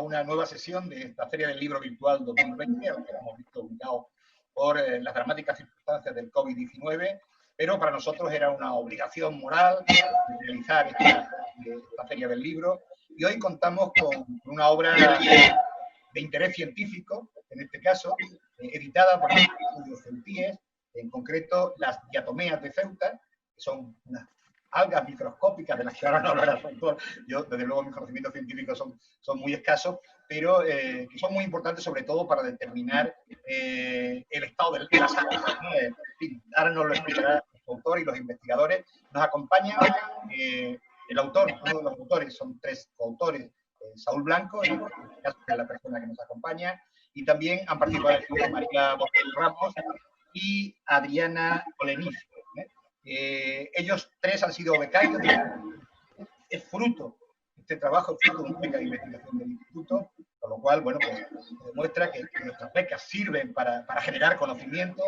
una nueva sesión de esta Feria del Libro Virtual 2020, aunque la hemos visto ubicado por las dramáticas circunstancias del COVID-19, pero para nosotros era una obligación moral realizar esta Feria del Libro. Y hoy contamos con una obra de interés científico, en este caso, editada por el Estudio Ceutíes, en concreto las diatomeas de Ceuta, que son unas algas microscópicas de las que ahora no hablará su autor. Yo, desde luego, mis conocimientos científicos son muy escasos, pero que son muy importantes sobre todo para determinar el estado de las aguas, ¿no? En fin, ahora nos lo explicará su autor y los investigadores. Nos acompaña el autor, uno de los autores, son tres coautores, Saúl Blanco, en este caso es la persona que nos acompaña, y también han participado en el María Borges Ramos y Adriana Oleniz. Ellos tres han sido becarios. Es fruto, este trabajo es fruto de una beca de investigación del instituto, con lo cual, bueno, pues demuestra que nuestras becas sirven para generar conocimiento,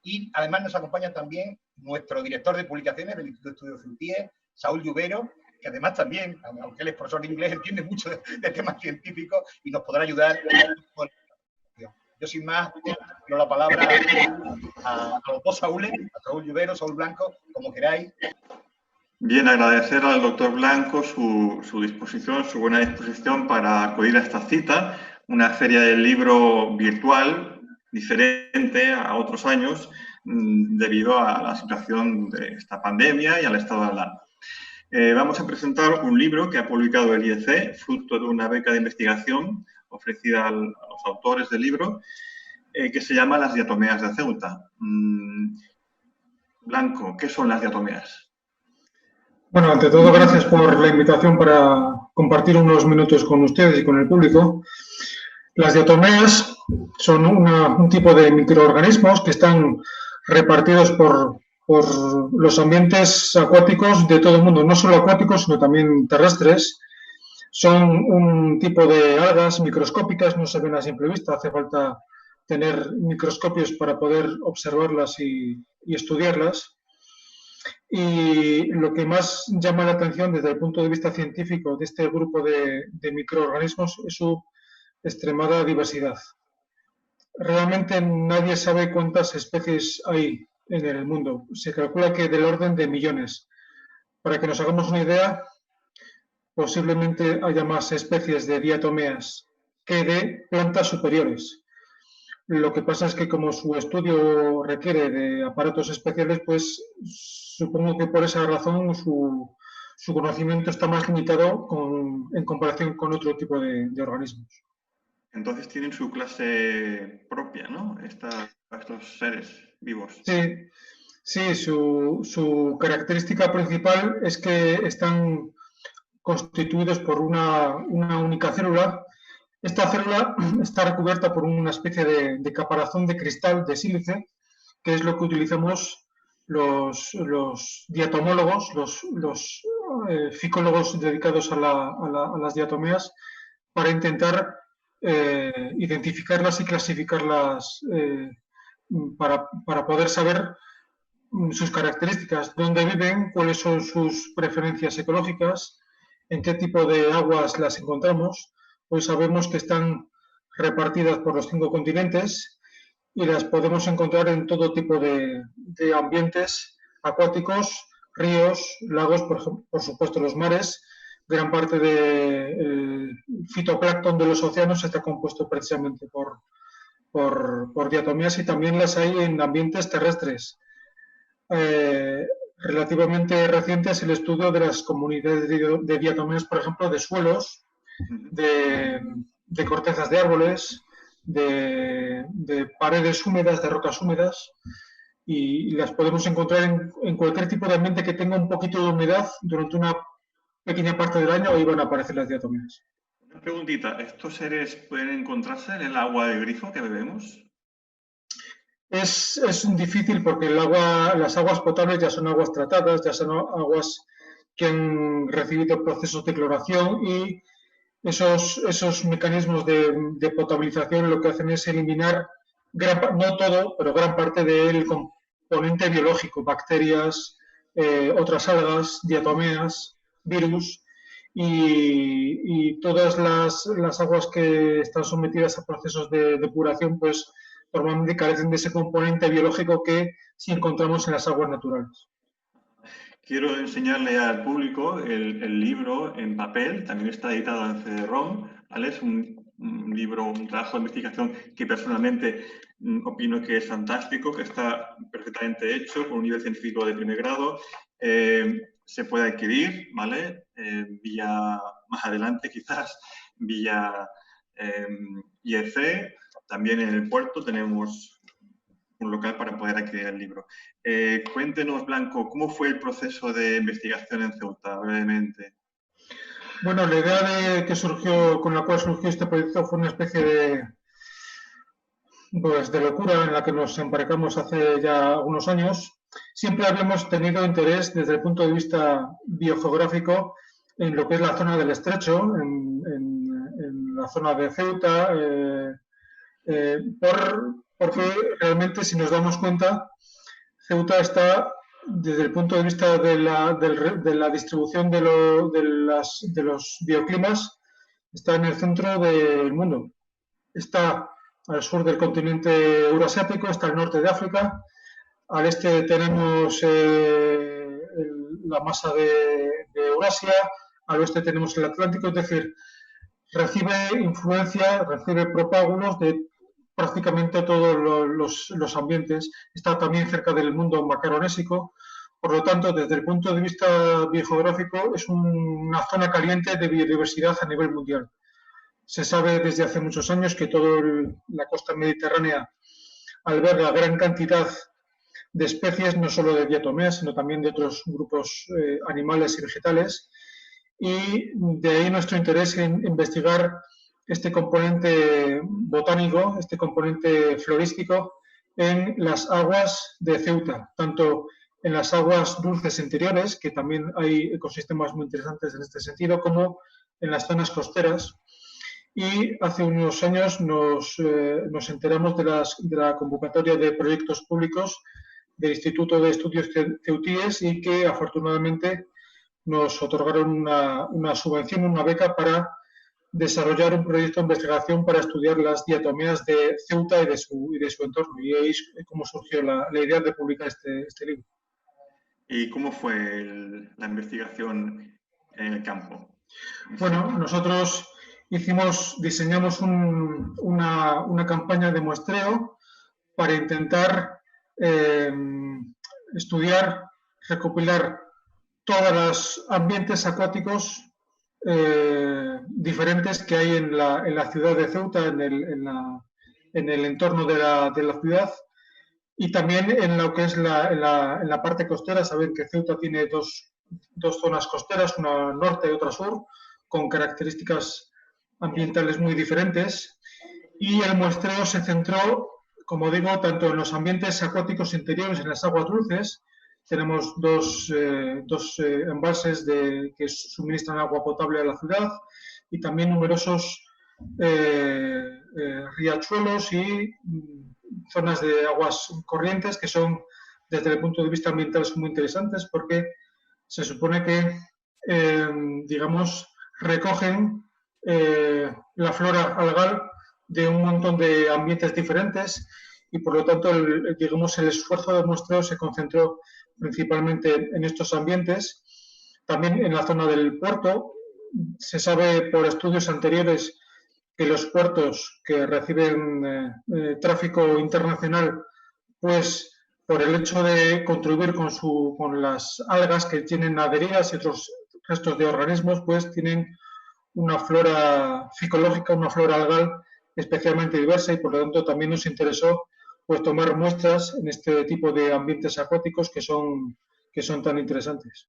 y además nos acompaña también nuestro director de publicaciones del Instituto de Estudios Ceutíes, Saúl Lluvero, que además también, aunque él es profesor de inglés, entiende mucho de temas científicos y nos podrá ayudar con la. Yo sin más, doy la palabra a los dos Saúles, a Saúl Lluvero, Saúl Blanco, como queráis. Bien, agradecer al doctor Blanco su disposición, su buena disposición para acudir a esta cita, una feria del libro virtual, diferente a otros años, debido a la situación de esta pandemia y al estado de alarma. Vamos a presentar un libro que ha publicado el IEC, fruto de una beca de investigación ofrecida a los autores del libro, que se llama Las diatomeas de Ceuta. Blanco, ¿qué son las diatomeas? Bueno, ante todo, gracias por la invitación para compartir unos minutos con ustedes y con el público. Las diatomeas son un tipo de microorganismos que están repartidos por los ambientes acuáticos de todo el mundo, no solo acuáticos, sino también terrestres. Son un tipo de algas microscópicas, no se ven a simple vista, hace falta tener microscopios para poder observarlas y estudiarlas. Y lo que más llama la atención desde el punto de vista científico de este grupo de microorganismos es su extremada diversidad. Realmente nadie sabe cuántas especies hay en el mundo. Se calcula que del orden de millones. Para que nos hagamos una idea, posiblemente haya más especies de diatomeas que de plantas superiores. Lo que pasa es que como su estudio requiere de aparatos especiales, pues supongo que por esa razón su conocimiento está más limitado en comparación con otro tipo de organismos. Entonces tienen su clase propia, ¿no? Estos seres vivos. Sí, su característica principal es que están constituidos por una única célula. Esta célula está recubierta por una especie de caparazón de cristal de sílice, que es lo que utilizamos los diatomólogos, los ficólogos dedicados a las diatomeas, para intentar identificarlas y clasificarlas para poder saber sus características, dónde viven, cuáles son sus preferencias ecológicas, en qué tipo de aguas las encontramos. Pues sabemos que están repartidas por los 5 continentes y las podemos encontrar en todo tipo de ambientes acuáticos, ríos, lagos, por supuesto los mares. Gran parte del fitoplancton de los océanos está compuesto precisamente por diatomeas, y también las hay en ambientes terrestres. Relativamente reciente es el estudio de las comunidades de diatomeas, por ejemplo, de suelos, de cortezas de árboles, de paredes húmedas, de rocas húmedas, y las podemos encontrar en cualquier tipo de ambiente que tenga un poquito de humedad durante una pequeña parte del año. Ahí van a aparecer las diatomeas. Una preguntita, ¿estos seres pueden encontrarse en el agua de grifo que bebemos? Es difícil porque las aguas potables ya son aguas tratadas, ya son aguas que han recibido procesos de cloración, y esos mecanismos de potabilización lo que hacen es eliminar, no todo, pero gran parte del componente biológico, bacterias, otras algas, diatomeas, virus, y todas las aguas que están sometidas a procesos de depuración, pues normalmente carecen de ese componente biológico que sí encontramos en las aguas naturales. Quiero enseñarle al público el libro en papel, también está editado en CD-ROM, ¿vale? Es un libro, un trabajo de investigación que personalmente opino que es fantástico, que está perfectamente hecho con un nivel científico de primer grado. Se puede adquirir, ¿vale? Vía, más adelante quizás, vía IEC. También en el puerto tenemos un local para poder adquirir el libro. Cuéntenos, Blanco, ¿cómo fue el proceso de investigación en Ceuta, brevemente? Bueno, la idea con la cual surgió este proyecto fue una especie de locura en la que nos embarcamos hace ya algunos años. Siempre habíamos tenido interés desde el punto de vista biogeográfico en lo que es la zona del Estrecho, en la zona de Ceuta, porque realmente, si nos damos cuenta, Ceuta está, desde el punto de vista de la distribución de los bioclimas, está en el centro del mundo. Está al sur del continente euroasiático, está al norte de África, al este tenemos la masa de Eurasia, al oeste tenemos el Atlántico, es decir, recibe influencia, recibe propágulos de prácticamente todos los ambientes. Está también cerca del mundo macaronésico. Por lo tanto, desde el punto de vista biogeográfico, es una zona caliente de biodiversidad a nivel mundial. Se sabe desde hace muchos años que toda la costa mediterránea alberga gran cantidad de especies, no solo de diatomeas, sino también de otros grupos animales y vegetales. Y de ahí nuestro interés en investigar este componente botánico, este componente florístico en las aguas de Ceuta, tanto en las aguas dulces interiores, que también hay ecosistemas muy interesantes en este sentido, como en las zonas costeras. Y hace unos años nos enteramos de la convocatoria de proyectos públicos del Instituto de Estudios Ceutíes y que afortunadamente nos otorgaron una subvención, una beca para desarrollar un proyecto de investigación para estudiar las diatomeas de Ceuta y de su entorno. Y ahí es como surgió la idea de publicar este libro. ¿Y cómo fue la investigación en el campo? Bueno, nosotros diseñamos una campaña de muestreo para intentar estudiar, recopilar todos los ambientes acuáticos diferentes que hay en la ciudad de Ceuta, en el entorno de la ciudad, y también en lo que es en la parte costera. Saben que Ceuta tiene dos zonas costeras, una norte y otra sur, con características ambientales muy diferentes, y el muestreo se centró, como digo, tanto en los ambientes acuáticos interiores, en las aguas dulces. Tenemos dos embalses que suministran agua potable a la ciudad, y también numerosos riachuelos y zonas de aguas corrientes que son, desde el punto de vista ambiental, son muy interesantes porque se supone que, digamos, recogen la flora algal de un montón de ambientes diferentes, y por lo tanto digamos, el esfuerzo de muestreo se concentró principalmente en estos ambientes. También en la zona del puerto se sabe por estudios anteriores que los puertos que reciben tráfico internacional, pues por el hecho de contribuir con las algas que tienen adheridas y otros restos de organismos, pues tienen una flora ficológica, una flora algal especialmente diversa, y por lo tanto también nos interesó pues tomar muestras en este tipo de ambientes acuáticos que son tan interesantes.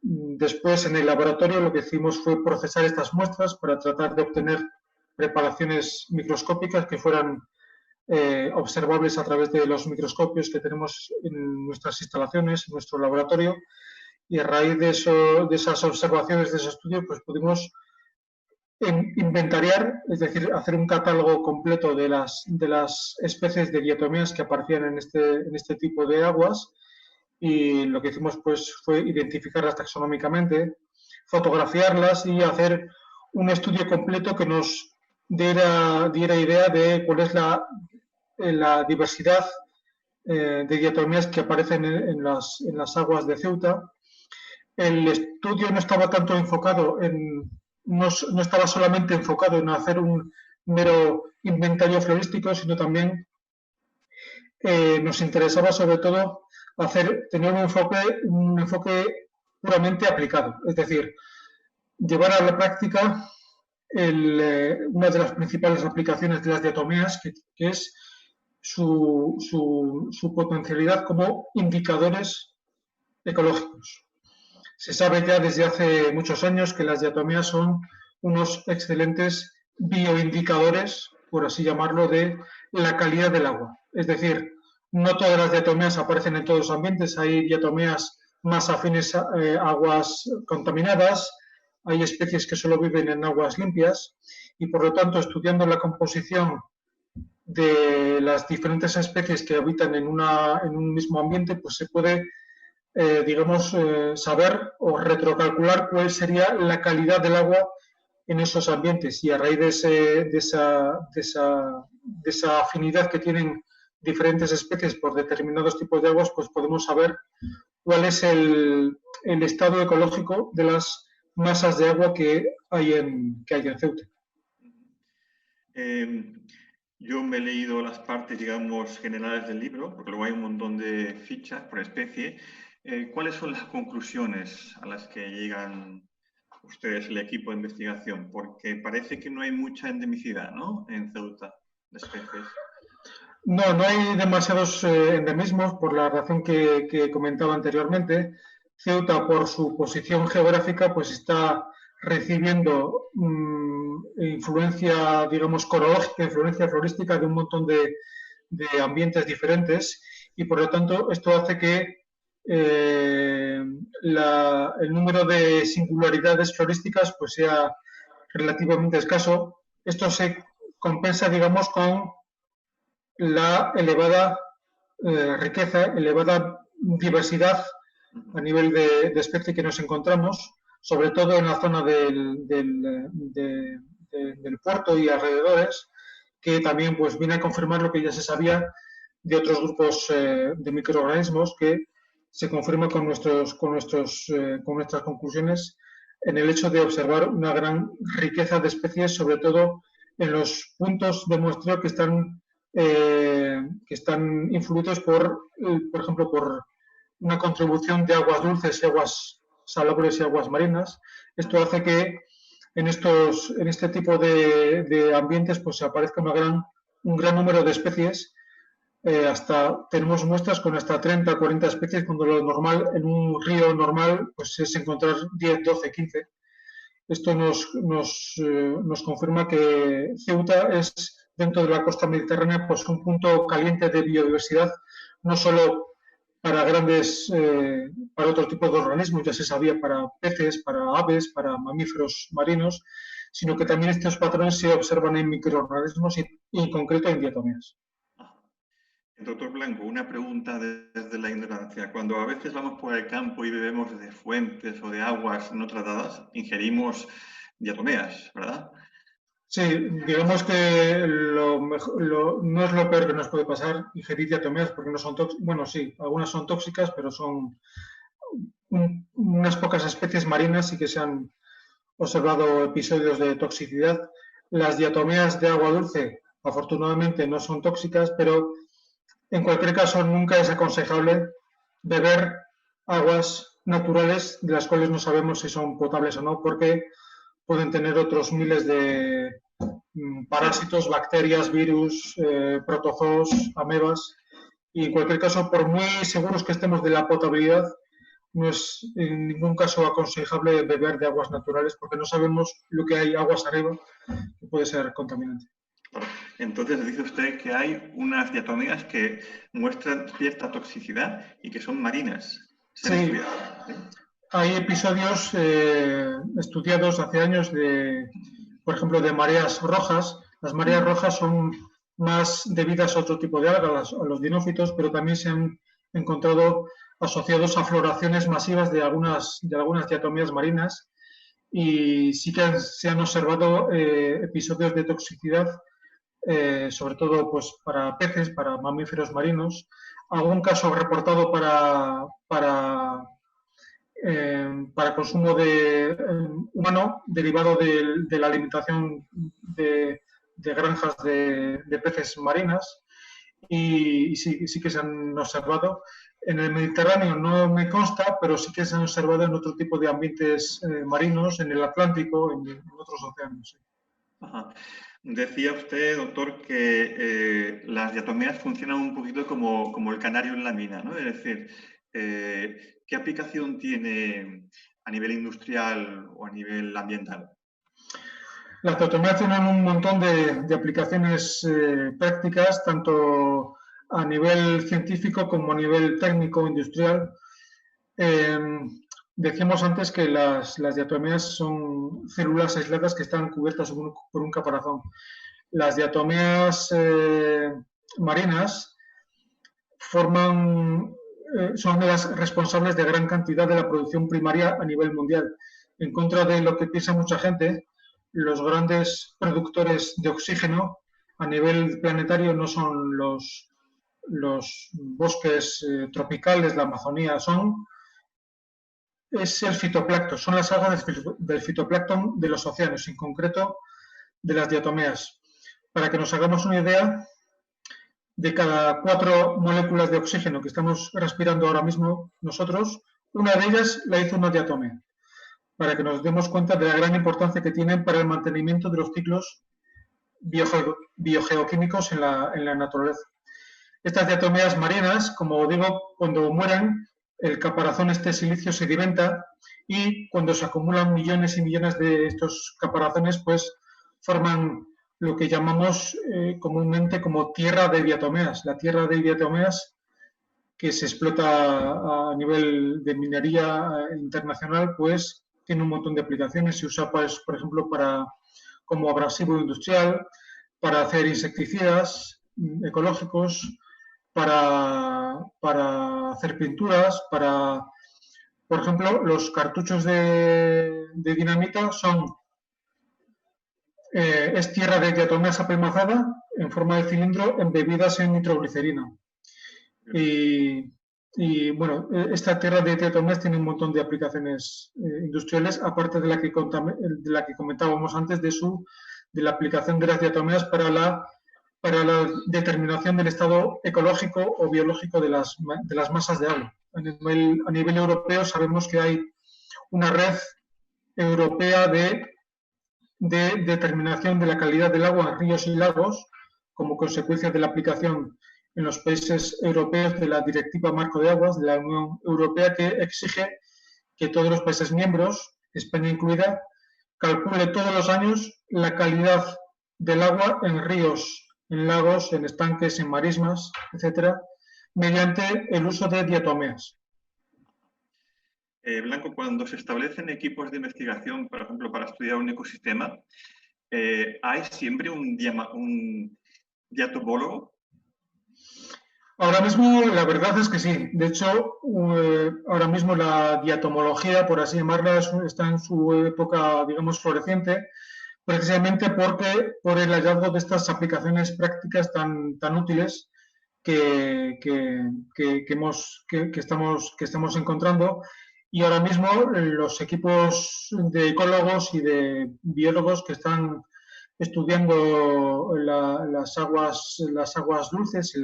Después, en el laboratorio, lo que hicimos fue procesar estas muestras para tratar de obtener preparaciones microscópicas que fueran observables a través de los microscopios que tenemos en nuestras instalaciones, en nuestro laboratorio, y a raíz de esas observaciones, de ese estudio, pues pudimos inventariar, es decir, hacer un catálogo completo de las especies de diatomeas que aparecían en este tipo de aguas, y lo que hicimos pues fue identificarlas taxonómicamente, fotografiarlas y hacer un estudio completo que nos diera idea de cuál es la diversidad de diatomías que aparecen en las aguas de Ceuta. El estudio no estaba tanto enfocado no estaba solamente enfocado en hacer un mero inventario florístico, sino también nos interesaba sobre todo tener un enfoque puramente aplicado, es decir, llevar a la práctica una de las principales aplicaciones de las diatomías, que es su potencialidad como indicadores ecológicos. Se sabe ya desde hace muchos años que las diatomías son unos excelentes bioindicadores, por así llamarlo, de la calidad del agua. Es decir, no todas las diatomías aparecen en todos los ambientes. Hay diatomías más afines a aguas contaminadas, hay especies que solo viven en aguas limpias y, por lo tanto, estudiando la composición de las diferentes especies que habitan en un mismo ambiente, pues se puede saber o retrocalcular cuál sería la calidad del agua en esos ambientes, y a raíz de esa afinidad que tienen diferentes especies por determinados tipos de aguas, pues podemos saber cuál es el estado ecológico de las masas de agua que hay en Ceuta. Yo me he leído las partes, digamos, generales del libro, porque luego hay un montón de fichas por especie. ¿Cuáles son las conclusiones a las que llegan ustedes, el equipo de investigación? Porque parece que no hay mucha endemicidad, ¿no?, en Ceuta, de especies. No hay demasiados endemismos, por la razón que comentaba anteriormente. Ceuta, por su posición geográfica, pues está recibiendo influencia, digamos, corológica, influencia florística de un montón de ambientes diferentes, y por lo tanto esto hace que el número de singularidades florísticas pues sea relativamente escaso. Esto se compensa, digamos, con la elevada riqueza, elevada diversidad a nivel de especie que nos encontramos, sobre todo en la zona del puerto y alrededores, que también pues viene a confirmar lo que ya se sabía de otros grupos de microorganismos, que se confirma con nuestras conclusiones en el hecho de observar una gran riqueza de especies, sobre todo en los puntos de muestreo que están influidos por ejemplo, por una contribución de aguas dulces y aguas salobres y aguas marinas. Esto hace que en este tipo de ambientes pues aparezca un gran número de especies. Tenemos muestras con hasta 30 o 40 especies, cuando lo normal en un río normal pues es encontrar 10, 12, 15. Esto nos confirma que Ceuta es, dentro de la costa mediterránea, pues un punto caliente de biodiversidad, no solo para para otro tipo de organismos, ya se sabía, para peces, para aves, para mamíferos marinos, sino que también estos patrones se observan en microorganismos y en concreto en diatomías. Doctor Blanco, una pregunta desde la ignorancia. Cuando a veces vamos por el campo y bebemos de fuentes o de aguas no tratadas, ingerimos diatomeas, ¿verdad? Sí, digamos que no es lo peor que nos puede pasar ingerir diatomeas, porque no son tóxicas. Bueno, sí, algunas son tóxicas, pero son unas pocas especies marinas y que se han observado episodios de toxicidad. Las diatomeas de agua dulce, afortunadamente, no son tóxicas, pero en cualquier caso nunca es aconsejable beber aguas naturales de las cuales no sabemos si son potables o no, porque pueden tener otros miles de parásitos, bacterias, virus, protozoos, amebas, y en cualquier caso, por muy seguros que estemos de la potabilidad, no es en ningún caso aconsejable beber de aguas naturales, porque no sabemos lo que hay aguas arriba que puede ser contaminante. Entonces dice usted que hay unas diatomías que muestran cierta toxicidad y que son marinas. Sí, hay episodios estudiados hace años por ejemplo, de mareas rojas. Las mareas rojas son más debidas a otro tipo de algas, a los dinófitos, pero también se han encontrado asociados a floraciones masivas de algunas diatomías marinas, y sí que se han observado episodios de toxicidad, sobre todo pues, para peces, para mamíferos marinos. Algún caso reportado para consumo humano derivado de la alimentación de granjas de peces marinas, y sí que se han observado. En el Mediterráneo no me consta, pero sí que se han observado en otro tipo de ambientes marinos, en el Atlántico, en otros océanos. Sí. Ajá. Decía usted, doctor, que las diatomeas funcionan un poquito como el canario en la mina, ¿no? Es decir, ¿qué aplicación tiene a nivel industrial o a nivel ambiental? Las diatomeas tienen un montón de aplicaciones prácticas, tanto a nivel científico como a nivel técnico industrial. Decíamos antes que las diatomeas son células aisladas que están cubiertas por un caparazón. Las diatomeas marinas son las responsables de gran cantidad de la producción primaria a nivel mundial. En contra de lo que piensa mucha gente, los grandes productores de oxígeno a nivel planetario no son los bosques tropicales, la Amazonía, es el fitoplancton, son las algas del fitoplancton de los océanos, en concreto de las diatomeas. Para que nos hagamos una idea, de cada 4 moléculas de oxígeno que estamos respirando ahora mismo nosotros, una de ellas la hizo una diatomea, para que nos demos cuenta de la gran importancia que tienen para el mantenimiento de los ciclos biogeoquímicos en la naturaleza. Estas diatomeas marinas, como digo, cuando mueren, el caparazón silicio sedimenta, y cuando se acumulan millones y millones de estos caparazones, pues forman lo que llamamos comúnmente como tierra de diatomeas. La tierra de diatomeas, que se explota a nivel de minería internacional, pues tiene un montón de aplicaciones. Se usa, pues, por ejemplo, como abrasivo industrial, para hacer insecticidas ecológicos, para hacer pinturas, por ejemplo, los cartuchos de dinamita es tierra de diatomeas apelmazada en forma de cilindro embebidas en nitroglicerina. Y bueno, esta tierra de diatomeas tiene un montón de aplicaciones industriales, aparte de la que comentábamos antes, de la aplicación de las diatomeas para la determinación del estado ecológico o biológico de las masas de agua. A nivel europeo sabemos que hay una red europea de determinación de la calidad del agua en ríos y lagos, como consecuencia de la aplicación en los países europeos de la Directiva Marco de Aguas de la Unión Europea, que exige que todos los países miembros, España incluida, calcule todos los años la calidad del agua en ríos, en lagos, en estanques, en marismas, etcétera, mediante el uso de diatomeas. Blanco, cuando se establecen equipos de investigación, por ejemplo, para estudiar un ecosistema, ¿hay siempre un diatomólogo? Ahora mismo la verdad es que sí. De hecho, ahora mismo la diatomología, por así llamarla, está en su época, digamos, floreciente, precisamente por el hallazgo de estas aplicaciones prácticas tan útiles que estamos encontrando. Y ahora mismo los equipos de ecólogos y de biólogos que están estudiando las aguas dulces y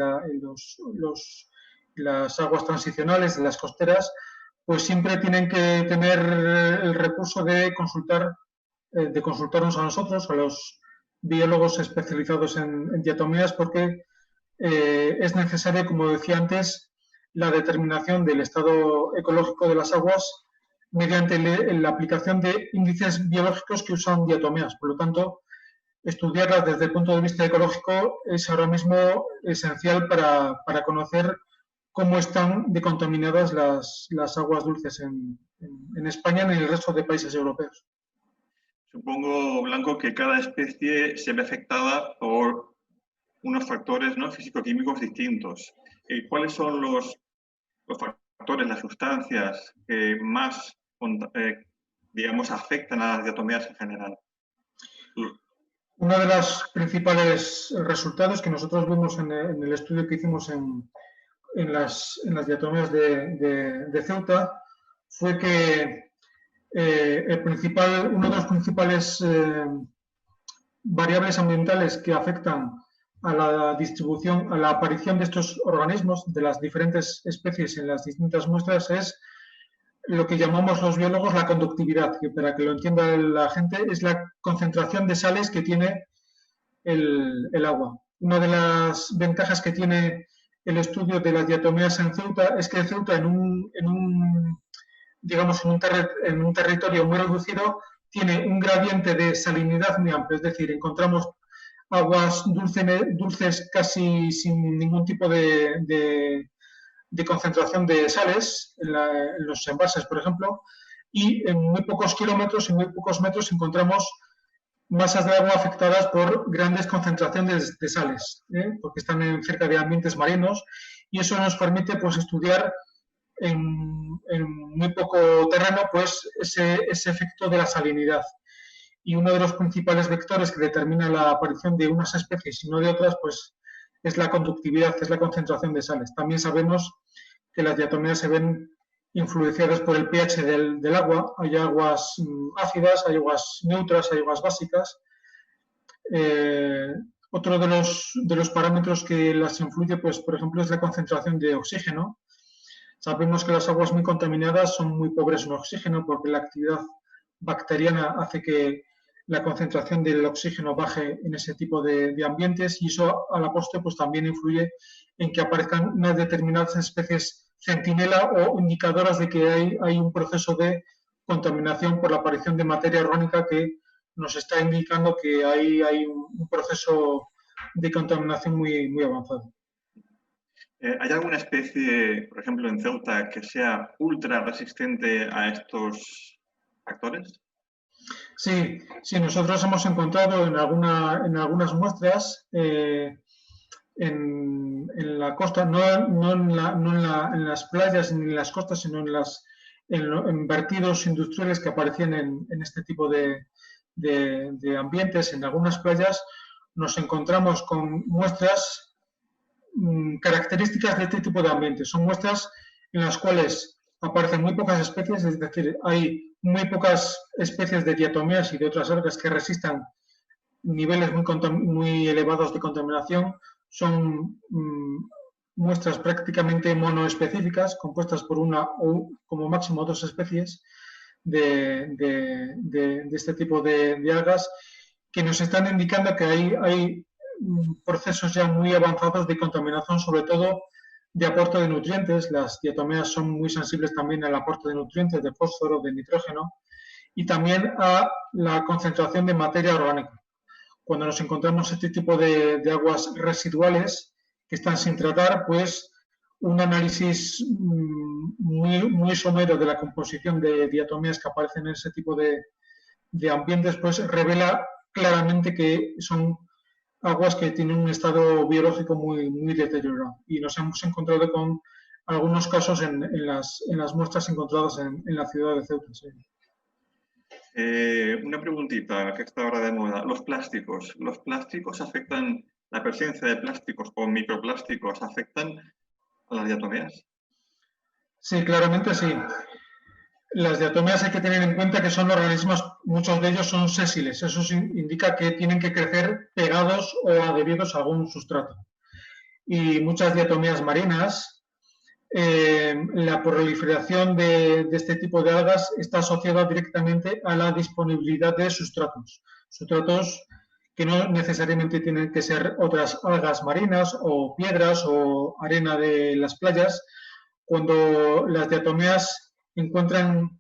las aguas transicionales de las costeras, pues siempre tienen que tener el recurso de consultarnos a nosotros, a los biólogos especializados en diatomeas, porque es necesaria, como decía antes, la determinación del estado ecológico de las aguas mediante la aplicación de índices biológicos que usan diatomeas. Por lo tanto, estudiarlas desde el punto de vista ecológico es ahora mismo esencial para conocer cómo están decontaminadas las aguas dulces en España y en el resto de países europeos. Supongo, Blanco, que cada especie se ve afectada por unos factores, ¿no?, físico-químicos distintos. ¿Cuáles son los factores, las sustancias que más digamos, afectan a las diatomeas en general. Uno de los principales resultados que nosotros vimos en el estudio que hicimos en las diatomeas de Ceuta fue que uno de los principales variables ambientales que afectan a la distribución, a la aparición de estos organismos, de las diferentes especies en las distintas muestras, es lo que llamamos los biólogos la conductividad, que para que lo entienda la gente es la concentración de sales que tiene el agua. Una de las ventajas que tiene el estudio de las diatomeas en Ceuta es que Ceuta en un territorio muy reducido tiene un gradiente de salinidad muy amplio, es decir, encontramos aguas dulces casi sin ningún tipo de concentración de sales en los embalses, por ejemplo, y en muy pocos kilómetros, en muy pocos metros encontramos masas de agua afectadas por grandes concentraciones de sales, porque están cerca de ambientes marinos, y eso nos permite pues, estudiar en muy poco terreno pues, ese efecto de la salinidad. Y uno de los principales vectores que determina la aparición de unas especies y no de otras, pues es la conductividad, es la concentración de sales. También sabemos que las diatomeas se ven influenciadas por el pH del agua. Hay aguas ácidas, hay aguas neutras, hay aguas básicas. Otro de los parámetros que las influye, pues, por ejemplo, es la concentración de oxígeno. Sabemos que las aguas muy contaminadas son muy pobres en oxígeno porque la actividad bacteriana hace que la concentración del oxígeno baje en ese tipo de ambientes, y eso a la postre pues, también influye en que aparezcan unas determinadas especies centinela o indicadoras de que hay un proceso de contaminación por la aparición de materia orgánica que nos está indicando que hay un proceso de contaminación muy avanzado. ¿Hay alguna especie, por ejemplo, en Ceuta, que sea ultra resistente a estos factores? Sí, nosotros hemos encontrado en algunas muestras en la costa, no en las playas ni en las costas, sino en vertidos industriales que aparecían en este tipo de ambientes. En algunas playas nos encontramos con muestras características de este tipo de ambientes. Son muestras en las cuales aparecen muy pocas especies, es decir, hay muy pocas especies de diatomeas y de otras algas que resistan niveles muy elevados de contaminación. Son muestras prácticamente monoespecíficas, compuestas por una o como máximo dos especies de este tipo de algas, que nos están indicando que hay procesos ya muy avanzados de contaminación, sobre todo de aporte de nutrientes. Las diatomeas son muy sensibles también al aporte de nutrientes, de fósforo, de nitrógeno, y también a la concentración de materia orgánica. Cuando nos encontramos este tipo de aguas residuales que están sin tratar, pues un análisis muy somero de la composición de diatomeas que aparecen en ese tipo de ambientes, pues revela claramente que son aguas que tienen un estado biológico muy deteriorado. Y nos hemos encontrado con algunos casos en las muestras encontradas en la ciudad de Ceuta. Sí. Una preguntita que está ahora de moda. ¿Los plásticos afectan, la presencia de plásticos o microplásticos afectan a las diatomeas? Sí, claramente sí. Las diatomeas hay que tener en cuenta que son organismos, muchos de ellos son sésiles. Eso indica que tienen que crecer pegados o adheridos a algún sustrato. Y muchas diatomeas marinas, la proliferación de este tipo de algas está asociada directamente a la disponibilidad de sustratos que no necesariamente tienen que ser otras algas marinas o piedras o arena de las playas. Cuando las diatomeas encuentran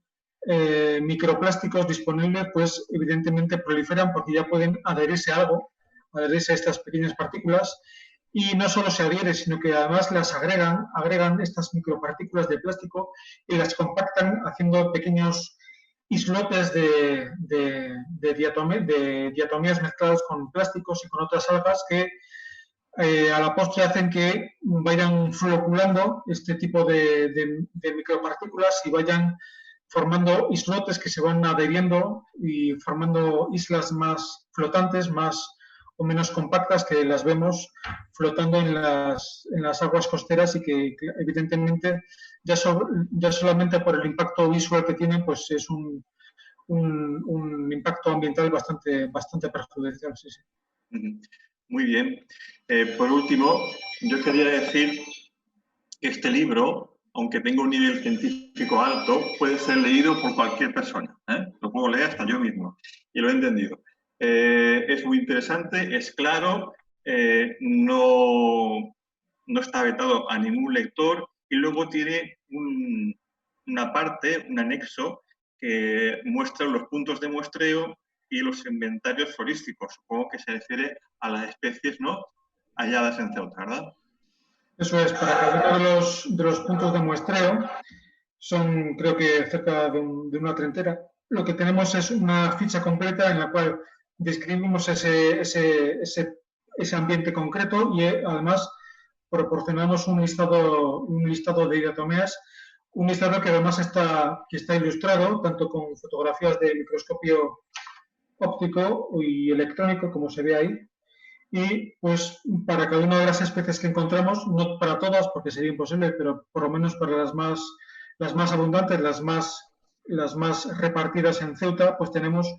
microplásticos disponibles, pues evidentemente proliferan porque ya pueden adherirse a algo, adherirse a estas pequeñas partículas. Y no solo se adhiere, sino que además las agregan estas micropartículas de plástico y las compactan haciendo pequeños islotes de diatomeas mezclados con plásticos y con otras algas que a la postre hacen que vayan floculando este tipo de micropartículas y vayan formando islotes que se van adheriendo y formando islas más flotantes, más o menos compactas, que las vemos flotando en las aguas costeras y que evidentemente ya solamente por el impacto visual que tienen, pues es un impacto ambiental bastante perjudicial. Sí, sí. Muy bien. Por último, yo quería decir que este libro, aunque tenga un nivel científico alto, puede ser leído por cualquier persona, ¿eh? Lo puedo leer hasta yo mismo, y lo he entendido. Es muy interesante, es claro, no está vetado a ningún lector, y luego tiene una parte, un anexo, que muestra los puntos de muestreo y los inventarios florísticos. Supongo que se refiere a las especies, ¿no?, halladas en Ceuta, ¿verdad? Eso es, para cada uno de los puntos de muestreo, son creo que cerca de una treintena. Lo que tenemos es una ficha completa en la cual describimos ese ambiente concreto y además proporcionamos un listado de diatomeas, un listado que además está ilustrado tanto con fotografías de microscopio óptico y electrónico, como se ve ahí, y pues para cada una de las especies que encontramos, no para todas porque sería imposible, pero por lo menos para las más abundantes, las más repartidas en Ceuta, pues tenemos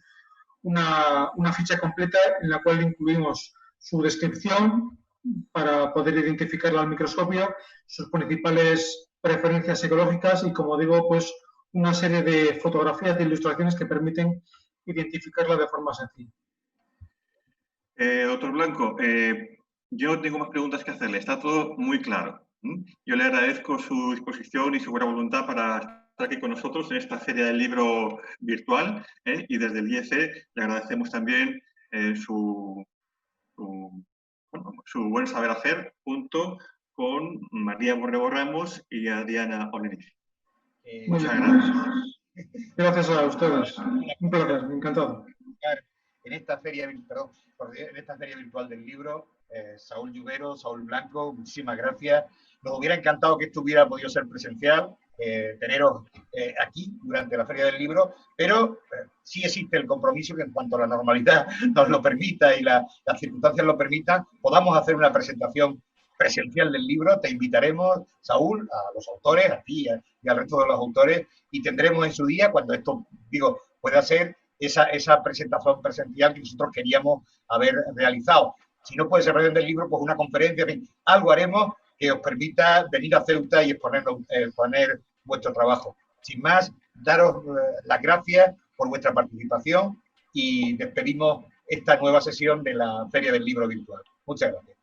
una ficha completa en la cual incluimos su descripción para poder identificarla al microscopio, sus principales preferencias ecológicas y, como digo, pues una serie de fotografías, de ilustraciones que permiten identificarla de forma sencilla. Doctor Blanco, yo no tengo más preguntas que hacerle, está todo muy claro. Yo le agradezco su disposición y su buena voluntad para estar aquí con nosotros en esta Feria del Libro virtual, y desde el IEC le agradecemos también su buen saber hacer junto con María Borrego Ramos y a Diana Oleniz. Muchas gracias. Gracias a ustedes. Un placer, encantado. En esta feria virtual del libro, Saúl Lluvero, Saúl Blanco, muchísimas gracias. Nos hubiera encantado que esto hubiera podido ser presencial, teneros aquí durante la Feria del Libro, pero sí existe el compromiso que en cuanto a la normalidad nos lo permita y las circunstancias lo permitan, podamos hacer una presentación presencial del libro. Te invitaremos, Saúl, a los autores, a ti y al resto de los autores, y tendremos en su día, cuando esto, pueda ser esa presentación presencial que nosotros queríamos haber realizado. Si no puede ser del libro, pues una conferencia, en fin, algo haremos que os permita venir a Ceuta y exponer vuestro trabajo. Sin más, daros las gracias por vuestra participación y despedimos esta nueva sesión de la Feria del Libro virtual. Muchas gracias.